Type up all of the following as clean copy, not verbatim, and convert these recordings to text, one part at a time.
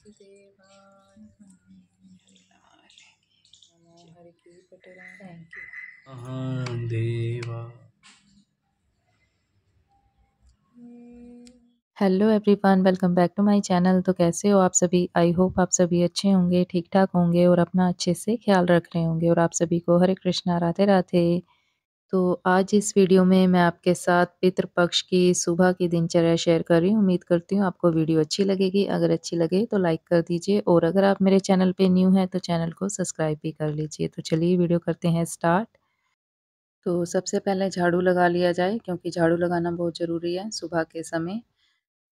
वासुदेवाय नमो हरि की पटराय। Thank you. देवा। Hello everyone, welcome back to my channel. तो कैसे हो आप सभी? आई होप आप सभी अच्छे होंगे, ठीक ठाक होंगे और अपना अच्छे से ख्याल रख रहे होंगे। और आप सभी को हरे कृष्णा, राधे राधे। तो आज इस वीडियो में मैं आपके साथ पितृपक्ष की सुबह की दिनचर्या शेयर कर रही हूँ। उम्मीद करती हूँ आपको वीडियो अच्छी लगेगी। अगर अच्छी लगे तो लाइक कर दीजिए और अगर आप मेरे चैनल पे न्यू हैं तो चैनल को सब्सक्राइब भी कर लीजिए। तो चलिए वीडियो करते हैं स्टार्ट। तो सबसे पहले झाड़ू लगा लिया जाए क्योंकि झाड़ू लगाना बहुत ज़रूरी है सुबह के समय।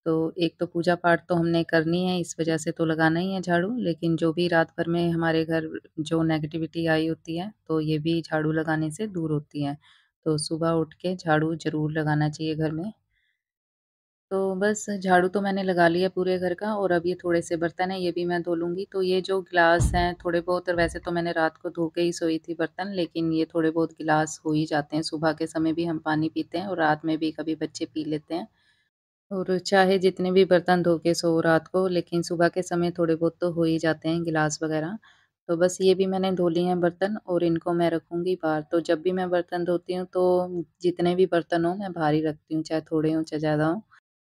तो एक तो पूजा पाठ तो हमने करनी है, इस वजह से तो लगाना ही है झाड़ू, लेकिन जो भी रात भर में हमारे घर जो नेगेटिविटी आई होती है, तो ये भी झाड़ू लगाने से दूर होती है। तो सुबह उठ के झाड़ू ज़रूर लगाना चाहिए घर में। तो बस झाड़ू तो मैंने लगा लिया पूरे घर का और अब ये थोड़े से बर्तन हैं, ये भी मैं धो लूँगी। तो ये जो गिलास हैं थोड़े बहुत, और वैसे तो मैंने रात को धो के ही सोई थी बर्तन, लेकिन ये थोड़े बहुत गिलास हो ही जाते हैं। सुबह के समय भी हम पानी पीते हैं और रात में भी कभी बच्चे पी लेते हैं। और चाहे जितने भी बर्तन धो के सो रात को, लेकिन सुबह के समय थोड़े बहुत तो हो ही जाते हैं गिलास वगैरह। तो बस ये भी मैंने धो लिए हैं बर्तन और इनको मैं रखूँगी बाहर। तो जब भी मैं बर्तन धोती हूँ तो जितने भी बर्तन हों मैं बाहर ही रखती हूँ, चाहे थोड़े हों चाहे ज़्यादा हों।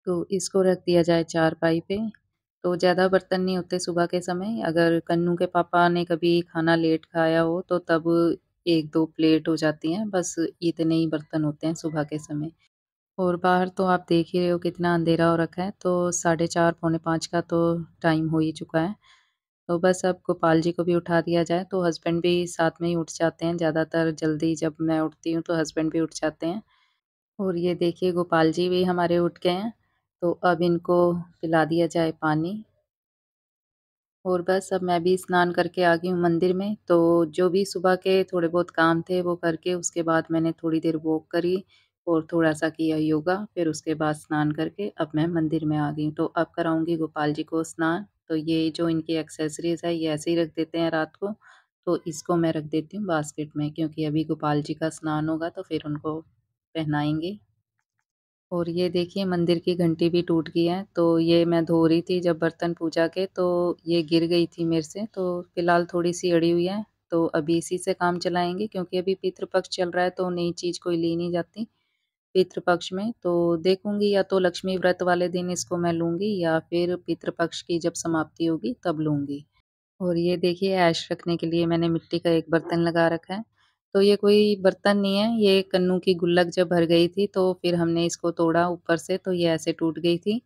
तो इसको रख दिया जाए चारपाई पे। तो ज़्यादा बर्तन नहीं होते सुबह के समय। अगर कन्नू के पापा ने कभी खाना लेट खाया हो तो तब 1-2 प्लेट हो जाती हैं, बस इतने ही बर्तन होते हैं सुबह के समय। और बाहर तो आप देख ही रहे हो कितना अंधेरा हो रखा है, तो 4:30 पौने 5 का तो टाइम हो ही चुका है। तो बस अब गोपाल जी को भी उठा दिया जाए, तो हस्बैंड भी साथ में ही उठ जाते हैं। ज़्यादातर जल्दी जब मैं उठती हूँ तो हस्बैंड भी उठ जाते हैं। और ये देखिए गोपाल जी भी हमारे उठ गए हैं, तो अब इनको पिला दिया जाए पानी। और बस अब मैं भी स्नान करके आ गई हूँ मंदिर में। तो जो भी सुबह के थोड़े बहुत काम थे वो करके उसके बाद मैंने थोड़ी देर वॉक करी और थोड़ा-सा किया योगा। फिर उसके बाद स्नान करके अब मैं मंदिर में आ गई हूँ। तो अब कराऊँगी गोपाल जी को स्नान। तो ये जो इनकी एक्सेसरीज़ है ये ऐसे ही रख देते हैं रात को, तो इसको मैं रख देती हूँ बास्केट में, क्योंकि अभी गोपाल जी का स्नान होगा तो फिर उनको पहनाएँगे। और ये देखिए मंदिर की घंटी भी टूट गई है, तो ये मैं धो रही थी जब बर्तन पूजा के, तो ये गिर गई थी मेरे से, तो फिलहाल थोड़ी-सी अड़ी हुई है। तो अभी इसी से काम चलाएँगे क्योंकि अभी पितृ पक्ष चल रहा है तो नई चीज़ कोई ली नहीं जाती पितृ पक्ष में। तो देखूँगी या तो लक्ष्मी व्रत वाले दिन इसको मैं लूँगी या फिर पितृ पक्ष की जब समाप्ति होगी तब लूँगी। और ये देखिए ऐश रखने के लिए मैंने मिट्टी का एक बर्तन लगा रखा है। तो ये कोई बर्तन नहीं है, ये कन्नू की गुल्लक जब भर गई थी तो फिर हमने इसको तोड़ा ऊपर से, तो ये ऐसे टूट गई थी।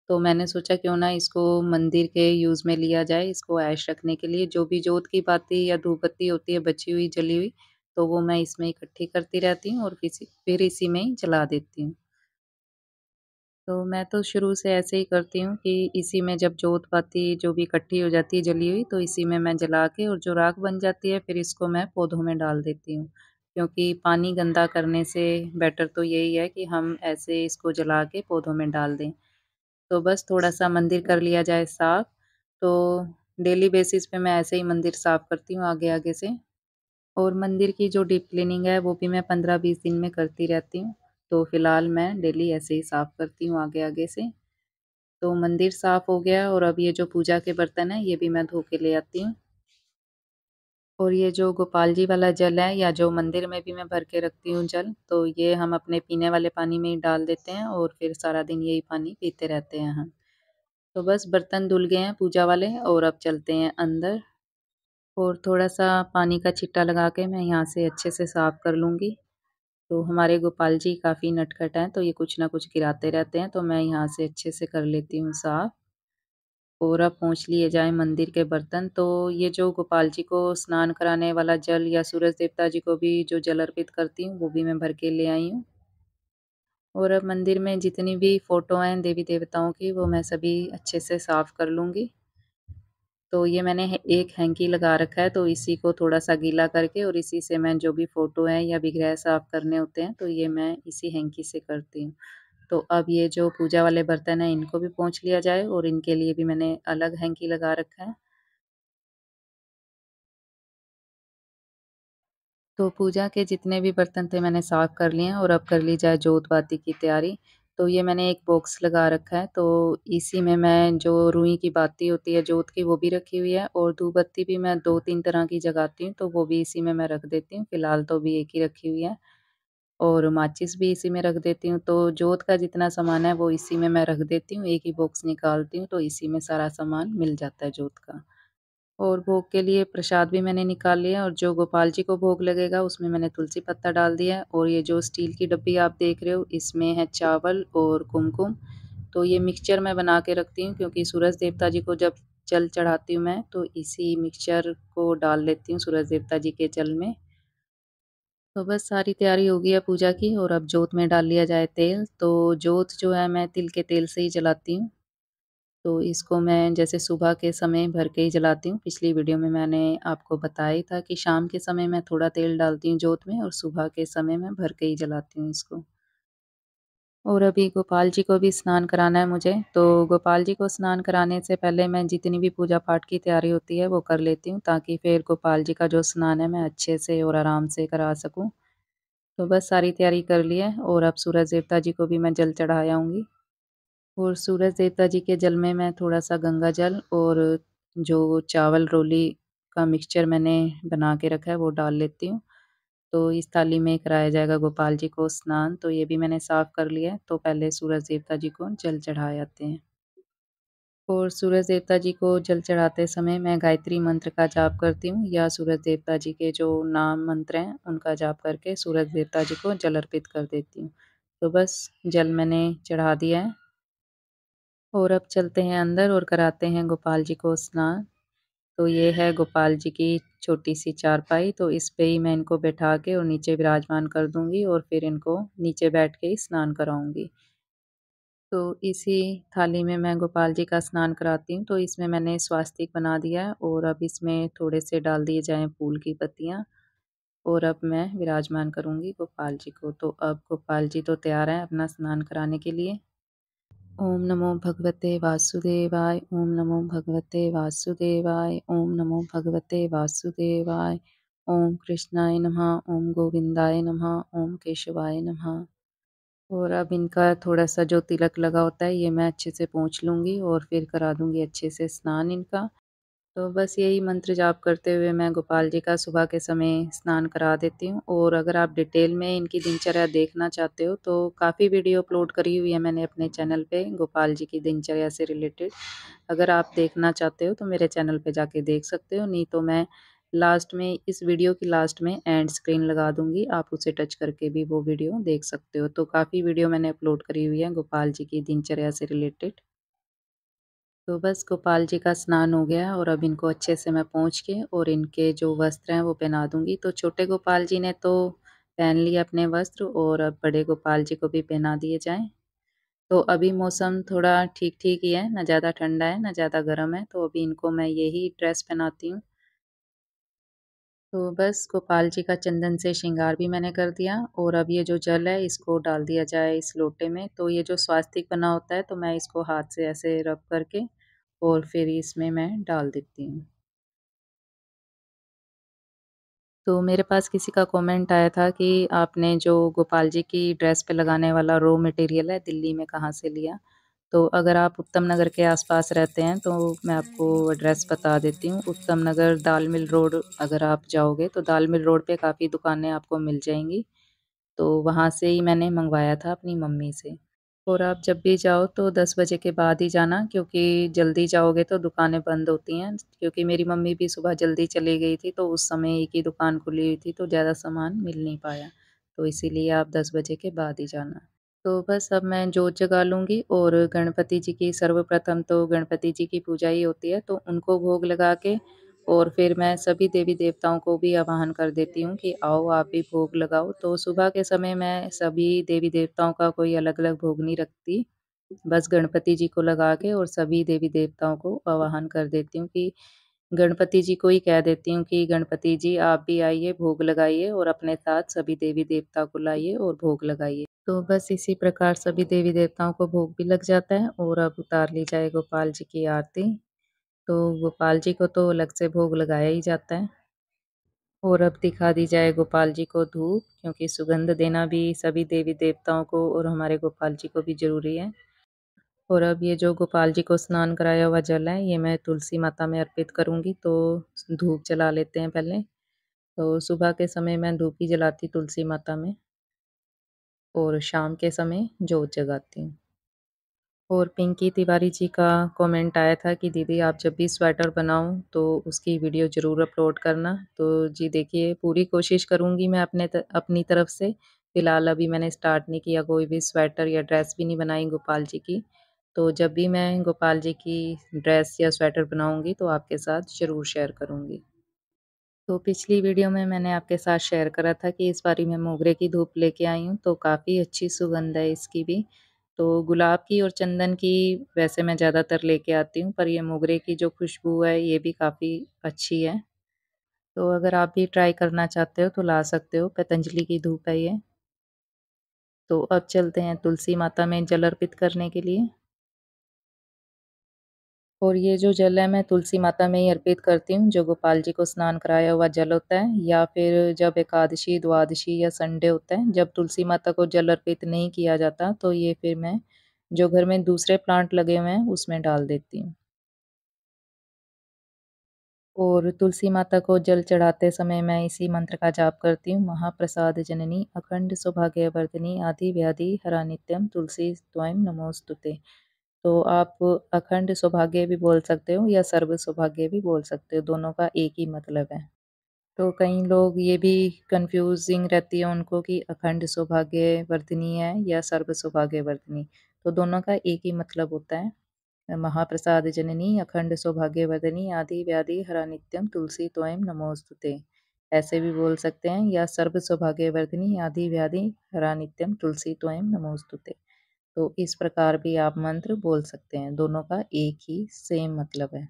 तो मैंने सोचा क्यों ना इसको मंदिर के यूज़ में लिया जाए, इसको ऐश रखने के लिए। जो भी जोत की बाती या धूप बत्ती होती है बची हुई, जली हुई, तो वो मैं इसमें इकट्ठी करती रहती हूँ और फिर इसी में ही जला देती हूँ। तो मैं तो शुरू से ऐसे ही करती हूँ कि इसी में जब जोत-बाती जो भी इकट्ठी हो जाती है जली हुई, तो इसी में मैं जला के और जो राख बन जाती है फिर इसको मैं पौधों में डाल देती हूँ। क्योंकि पानी गंदा करने से बेटर तो यही है कि हम ऐसे इसको जला के पौधों में डाल दें। तो बस थोड़ा-सा मंदिर कर लिया जाए साफ। तो डेली बेसिस पे मैं ऐसे ही मंदिर साफ करती हूँ आगे-आगे से। और मंदिर की जो डीप क्लीनिंग है वो भी मैं 15-20 दिन में करती रहती हूँ। तो फिलहाल मैं डेली ऐसे ही साफ करती हूँ आगे-आगे से। तो मंदिर साफ हो गया और अब ये जो पूजा के बर्तन हैं ये भी मैं धो के ले आती हूँ। और ये जो गोपाल जी वाला जल है या जो मंदिर में भी मैं भर के रखती हूँ जल, तो ये हम अपने पीने वाले पानी में ही डाल देते हैं और फिर सारा दिन यही पानी पीते रहते हैं हम। तो बस बर्तन धुल गए हैं पूजा वाले और अब चलते हैं अंदर। और थोड़ा-सा पानी का छिट्टा लगा के मैं यहाँ से अच्छे से साफ कर लूँगी। तो हमारे गोपाल जी काफ़ी नटखट हैं, तो ये कुछ ना कुछ गिराते रहते हैं, तो मैं यहाँ से अच्छे से कर लेती हूँ साफ। और अब पहुँच लिए जाएँ मंदिर के बर्तन। तो ये जो गोपाल जी को स्नान कराने वाला जल या सूरज देवता जी को भी जो जल अर्पित करती हूँ, वो भी मैं भर के ले आई हूँ। और अब मंदिर में जितनी भी फ़ोटो हैं देवी-देवताओं की, वो मैं सभी अच्छे से साफ कर लूँगी। तो ये मैंने एक हैंकी लगा रखा है, तो इसी को थोड़ा-सा गीला करके और इसी से मैं जो भी फ़ोटो हैं या विग्रह साफ करने होते हैं, तो ये मैं इसी हैंकी से करती हूँ। तो अब ये जो पूजा वाले बर्तन हैं, इनको भी पोंछ लिया जाए और इनके लिए भी मैंने अलग हैंकी लगा रखा है। तो पूजा के जितने भी बर्तन थे मैंने साफ कर लिए हैं और अब कर ली जाए जोत-बाती की तैयारी। तो ये मैंने एक बॉक्स लगा रखा है, तो इसी में मैं जो रुई की बाती होती है जोत की वो भी रखी हुई है और धूप बत्ती भी मैं 2-3 तरह की जगाती हूँ, तो वो भी इसी में मैं रख देती हूँ। फ़िलहाल तो अभी एक ही रखी हुई है और माचिस भी इसी में रख देती हूँ, तो जोत का जितना सामान है वो इसी में मैं रख देती हूँ, एक ही बॉक्स निकालती हूँ, तो इसी में सारा सामान मिल जाता है जोत का। और भोग के लिए प्रसाद भी मैंने निकाल लिया और जो गोपाल जी को भोग लगेगा उसमें मैंने तुलसी पत्ता डाल दिया है और ये जो स्टील की डब्बी आप देख रहे हो इसमें है चावल और कुमकुम। तो ये मिक्सचर मैं बना के रखती हूँ क्योंकि सूरज देवता जी को जब जल चढ़ाती हूँ मैं तो इसी मिक्सचर को डाल लेती हूँ सूरज देवता जी के जल में। तो बस सारी तैयारी हो गई है पूजा की और अब जोत में डाल लिया जाए तेल। तो जोत जो है मैं तिल के तेल से ही जलाती हूँ। तो इसको मैं जैसे सुबह के समय भर के ही जलाती हूँ। पिछली वीडियो में मैंने आपको बताया ही था कि शाम के समय मैं थोड़ा तेल डालती हूँ जोत में और सुबह के समय मैं भर के ही जलाती हूँ इसको। और अभी गोपाल जी को भी स्नान कराना है मुझे, तो गोपाल जी को स्नान कराने से पहले मैं जितनी भी पूजा पाठ की तैयारी होती है वो कर लेती हूँ ताकि फिर गोपाल जी का जो स्नान है मैं अच्छे से और आराम से करा सकूँ। तो बस सारी तैयारी कर ली है और अब सूरज देवता जी को भी मैं जल चढ़ा आऊँगी। और सूरज देवता जी के जल में मैं थोड़ा-सा गंगा जल और जो चावल रोली का मिक्सचर मैंने बना के रखा है वो डाल लेती हूँ। तो इस थाली में कराया जाएगा गोपाल जी को स्नान, तो ये भी मैंने साफ़ कर लिया है। तो पहले सूरज देवता जी को जल चढ़ाए आते हैं। और सूरज देवता जी को जल चढ़ाते समय मैं गायत्री मंत्र का जाप करती हूँ या सूरज देवता जी के जो नाम मंत्र हैं उनका जाप करके सूरज देवता जी को जल अर्पित कर देती हूँ। तो बस जल मैंने चढ़ा दिया है। और अब चलते हैं अंदर और कराते हैं गोपाल जी को स्नान। तो ये है गोपाल जी की छोटी-सी चारपाई, तो इस पे ही मैं इनको बैठा के और नीचे विराजमान कर दूँगी और फिर इनको नीचे बैठ के ही स्नान कराऊँगी। तो इसी थाली में मैं गोपाल जी का स्नान कराती हूँ, तो इसमें मैंने स्वास्तिक बना दिया है और अब इसमें थोड़े से डाल दिए जाएँ फूल की पत्तियाँ और अब मैं विराजमान करूँगी गोपाल जी को। तो अब गोपाल जी तो तैयार हैं अपना स्नान कराने के लिए। ओम नमो भगवते वासुदेवाय, ओम नमो भगवते वासुदेवाय, ओम नमो भगवते वासुदेवाय, ओम कृष्णाय नमः, ओम गोविंदाय नमः, ओम केशवाय नमः। और अब इनका थोड़ा-सा जो तिलक लगा होता है ये मैं अच्छे से पोंछ लूँगी और फिर करा दूँगी अच्छे से स्नान इनका। तो बस यही मंत्र जाप करते हुए मैं गोपाल जी का सुबह के समय स्नान करा देती हूँ और अगर आप डिटेल में इनकी दिनचर्या देखना चाहते हो तो काफ़ी वीडियो अपलोड करी हुई है मैंने अपने चैनल पे गोपाल जी की दिनचर्या से रिलेटेड। अगर आप देखना चाहते हो तो मेरे चैनल पे जाके देख सकते हो, नहीं तो मैं लास्ट में इस वीडियो की लास्ट में एंड स्क्रीन लगा दूँगी, आप उसे टच करके भी वो वीडियो देख सकते हो। तो काफ़ी वीडियो मैंने अपलोड करी हुई है गोपाल जी की दिनचर्या से रिलेटेड। तो बस गोपाल जी का स्नान हो गया और अब इनको अच्छे से मैं पोंछ के और इनके जो वस्त्र हैं वो पहना दूँगी। तो छोटे गोपाल जी ने तो पहन लिए अपने वस्त्र और अब बड़े गोपाल जी को भी पहना दिए जाएँ। तो अभी मौसम थोड़ा ठीक-ठीक ही है, ना ज़्यादा ठंडा है, ना ज़्यादा गर्म है, तो अभी इनको मैं यही ड्रेस पहनाती हूँ। तो बस गोपाल जी का चंदन से श्रृंगार भी मैंने कर दिया और अब ये जो जल है इसको डाल दिया जाए इस लोटे में। तो ये जो स्वास्तिक बना होता है तो मैं इसको हाथ से ऐसे रब करके और फिर इसमें मैं डाल देती हूँ। तो मेरे पास किसी का कमेंट आया था कि आपने जो गोपाल जी की ड्रेस पे लगाने वाला रॉ मटेरियल है दिल्ली में कहाँ से लिया? तो अगर आप उत्तम नगर के आस-पास रहते हैं तो मैं आपको एड्रेस बता देती हूँ। उत्तम नगर दाल मिल रोड अगर आप जाओगे तो दाल मिल रोड पे काफ़ी दुकानें आपको मिल जाएँगी। तो वहाँ से ही मैंने मँगवाया था अपनी मम्मी से। और आप जब भी जाओ तो 10 बजे के बाद ही जाना क्योंकि जल्दी जाओगे तो दुकानें बंद होती हैं। क्योंकि मेरी मम्मी भी सुबह जल्दी चली गई थी तो उस समय एक ही दुकान खुली हुई थी तो ज़्यादा सामान मिल नहीं पाया। तो इसीलिए आप 10 बजे के बाद ही जाना। तो बस अब मैं जोत जगा लूँगी और गणपति जी की सर्वप्रथम तो गणपति जी की पूजा ही होती है, तो उनको भोग लगा के और फिर मैं सभी देवी-देवताओं को भी आवाहन कर देती हूँ कि आओ आप भी भोग लगाओ। तो सुबह के समय मैं सभी देवी-देवताओं का कोई अलग-अलग भोग नहीं रखती, बस गणपति जी को लगा के और सभी देवी-देवताओं को आवाहन कर देती हूँ कि गणपति जी को ही कह देती हूँ कि गणपति जी आप भी आइए, भोग लगाइए और अपने साथ सभी देवी-देवता को लाइए और भोग लगाइए। तो बस इसी प्रकार सभी देवी-देवताओं को भोग भी लग जाता है और अब उतार ली जाए गोपाल जी की आरती। तो गोपाल जी को तो अलग से भोग लगाया ही जाता है। और अब दिखा दी जाए गोपाल जी को धूप, क्योंकि सुगंध देना भी सभी देवी देवताओं को और हमारे गोपाल जी को भी ज़रूरी है। और अब ये जो गोपाल जी को स्नान कराया हुआ जल है, ये मैं तुलसी माता में अर्पित करूँगी, तो धूप जला लेते हैं पहले। तो सुबह के समय मैं धूप ही जलाती तुलसी माता में और शाम के समय जोत जगाती हूँ। और पिंकी तिवारी जी का कमेंट आया था कि दीदी आप जब भी स्वेटर बनाओ तो उसकी वीडियो ज़रूर अपलोड करना। तो जी देखिए, पूरी कोशिश करूँगी मैं अपनी तरफ से। फ़िलहाल अभी मैंने स्टार्ट नहीं किया, कोई भी स्वेटर या ड्रेस भी नहीं बनाई गोपाल जी की। तो जब भी मैं गोपाल जी की ड्रेस या स्वेटर बनाऊँगी तो आपके साथ ज़रूर शेयर करूँगी। तो पिछली वीडियो में मैंने आपके साथ शेयर करा था कि इस बारी मैं मोगरे की धूप लेके आई हूँ, तो काफ़ी अच्छी सुगंध है इसकी भी। तो गुलाब की और चंदन की वैसे मैं ज़्यादातर लेके आती हूँ, पर ये मोगरे की जो खुशबू है ये भी काफ़ी अच्छी है। तो अगर आप भी ट्राई करना चाहते हो तो ला सकते हो, पतंजलि की धूप है ये। तो अब चलते हैं तुलसी माता में जल अर्पित करने के लिए। और ये जो जल है मैं तुलसी माता में ही अर्पित करती हूँ, जो गोपाल जी को स्नान कराया हुआ जल होता है, या फिर जब एकादशी, द्वादशी या संडे होता है, जब तुलसी माता को जल अर्पित नहीं किया जाता, तो ये फिर मैं जो घर में दूसरे प्लांट लगे हुए हैं उसमें डाल देती हूँ। और तुलसी माता को जल चढ़ाते समय मैं इसी मंत्र का जाप करती हूँ, महाप्रसाद जननी अखंड सौभाग्यवर्धिनी आदि व्याधि हरा नित्यम तुलसी त्वयं नमोस्तुते। तो आप अखंड सौभाग्य भी बोल सकते हो या सर्व सौभाग्य भी बोल सकते हो, दोनों का एक ही मतलब है। तो कई लोग ये भी कन्फ्यूज़िंग रहती है उनको कि अखंड सौभाग्यवर्धिनी है या सर्व सौभाग्यवर्धिनी, तो दोनों का एक ही मतलब होता है। महाप्रसाद जननी अखंड सौभाग्यवर्धिनी आदि व्याधि हरा नित्यम तुलसी त्वयं नमोस्तुते, ऐसे भी बोल सकते हैं, या सर्व सौभाग्यवर्धिनी आदि व्याधि हरा नित्यम तुलसी त्वयं नमोस्तुते। तो इस प्रकार भी आप मंत्र बोल सकते हैं, दोनों का एक ही सेम मतलब है।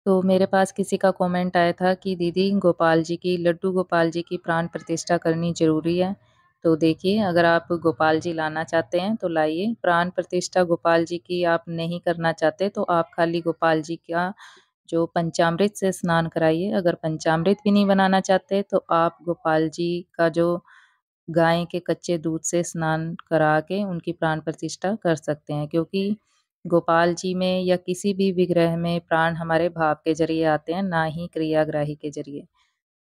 तो मेरे पास किसी का कमेंट आया था कि दीदी गोपाल जी की, लड्डू गोपाल जी की प्राण प्रतिष्ठा करनी ज़रूरी है। तो देखिए, अगर आप गोपाल जी लाना चाहते हैं तो लाइए, प्राण प्रतिष्ठा गोपाल जी की आप नहीं करना चाहते तो आप खाली गोपाल जी का जो पंचामृत से स्नान कराइए। अगर पंचामृत भी नहीं बनाना चाहते तो आप गोपाल जी का जो गाय के कच्चे दूध से स्नान करा के उनकी प्राण प्रतिष्ठा कर सकते हैं, क्योंकि गोपाल जी में या किसी भी विग्रह में प्राण हमारे भाव के ज़रिए आते हैं, ना ही क्रियाग्राही के ज़रिए।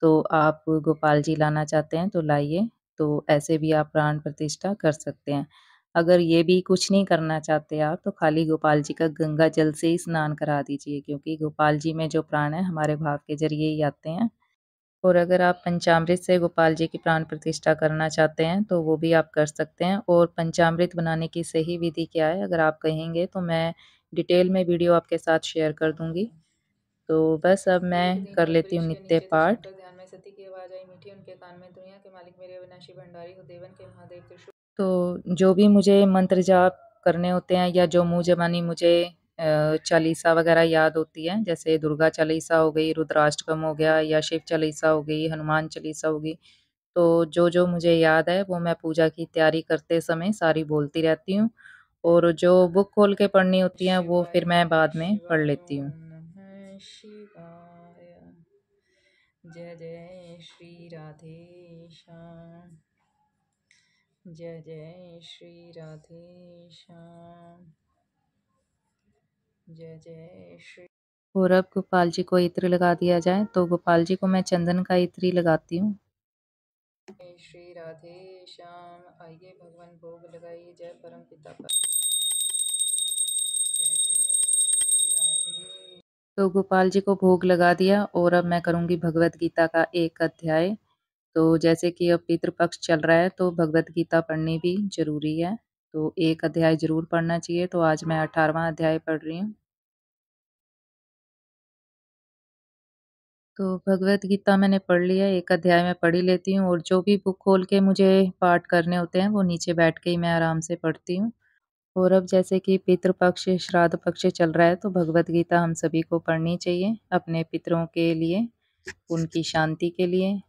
तो आप गोपाल जी लाना चाहते हैं तो लाइए, तो ऐसे भी आप प्राण प्रतिष्ठा कर सकते हैं। अगर ये भी कुछ नहीं करना चाहते आप, तो खाली गोपाल जी का गंगा जल से ही स्नान करा दीजिए, क्योंकि गोपाल जी में जो प्राण है हमारे भाव के ज़रिए ही आते हैं। और अगर आप पंचामृत से गोपाल जी की प्राण प्रतिष्ठा करना चाहते हैं तो वो भी आप कर सकते हैं। और पंचामृत बनाने की सही विधि क्या है, अगर आप कहेंगे तो मैं डिटेल में वीडियो आपके साथ शेयर कर दूँगी। तो बस अब एक मैं दिन कर जब लेती हूँ वृक्ष के नित्य नीचे थे पाठ। शंकर, ध्यान में सती की आवाज आई मीठी उनके कान में, दुनिया के मालिक मेरे अविनाशी भंडारी हो, देवन के महादेव त्रिशूल। तो जो भी मुझे मंत्र जाप करने होते हैं या जो मुँह ज़बानी मुझे चालीसा वगैरह याद होती है, जैसे दुर्गा चालीसा हो गई, रुद्राष्टकम हो गया या शिव चालीसा हो गई, हनुमान चालीसा हो गई, तो जो-जो मुझे याद है वो मैं पूजा की तैयारी करते समय सारी बोलती रहती हूँ। और जो बुक खोल के पढ़नी होती हैं वो शिवाय फिर मैं नमः बाद में पढ़ शिवाय लेती हूँ। ओम नमः शिवाय। जय जय श्री राधे श्याम। जय जय श्री राधे श्याम। जय जय श्री और अब गोपाल जी को इत्र लगा दिया जाए, तो गोपाल जी को मैं चंदन का इत्र ही लगाती हूँ। श्री राधे श्याम। आइए भगवान भोग लगाइए, जय परम पिता पर। जय जय श्री राधे। तो गोपाल जी को भोग लगा दिया और अब मैं करूँगी भगवद गीता का एक अध्याय। तो जैसे कि अब पितृ पक्ष चल रहा है तो भगवद गीता पढ़नी भी ज़रूरी है। तो एक अध्याय ज़रूर पढ़ना चाहिए, तो आज मैं 18वाँ अध्याय पढ़ रही हूँ। तो भगवद गीता मैंने पढ़ लिया, एक अध्याय मैं पढ़ ही लेती हूँ, और जो भी बुक खोल के मुझे पाठ करने होते हैं वो नीचे बैठ के ही मैं आराम से पढ़ती हूँ। और अब जैसे कि पितृ पक्ष, श्राद्ध पक्ष चल रहा है तो भगवद गीता हम सभी को पढ़नी चाहिए अपने पितरों के लिए, उनकी शांति के लिए।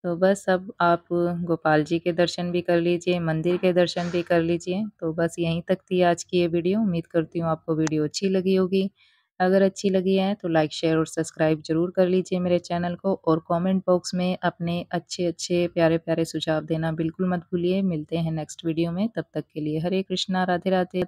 तो बस अब आप गोपाल जी के दर्शन भी कर लीजिए, मंदिर के दर्शन भी कर लीजिए। तो बस यहीं तक थी आज की ये वीडियो। उम्मीद करती हूँ आपको वीडियो अच्छी लगी होगी। अगर अच्छी लगी है तो लाइक, शेयर और सब्सक्राइब ज़रूर कर लीजिए मेरे चैनल को और कमेंट बॉक्स में अपने अच्छे-अच्छे, प्यारे-प्यारे सुझाव देना बिल्कुल मत भूलिए। मिलते हैं नेक्स्ट वीडियो में, तब तक के लिए हरे कृष्णा, राधे राधे।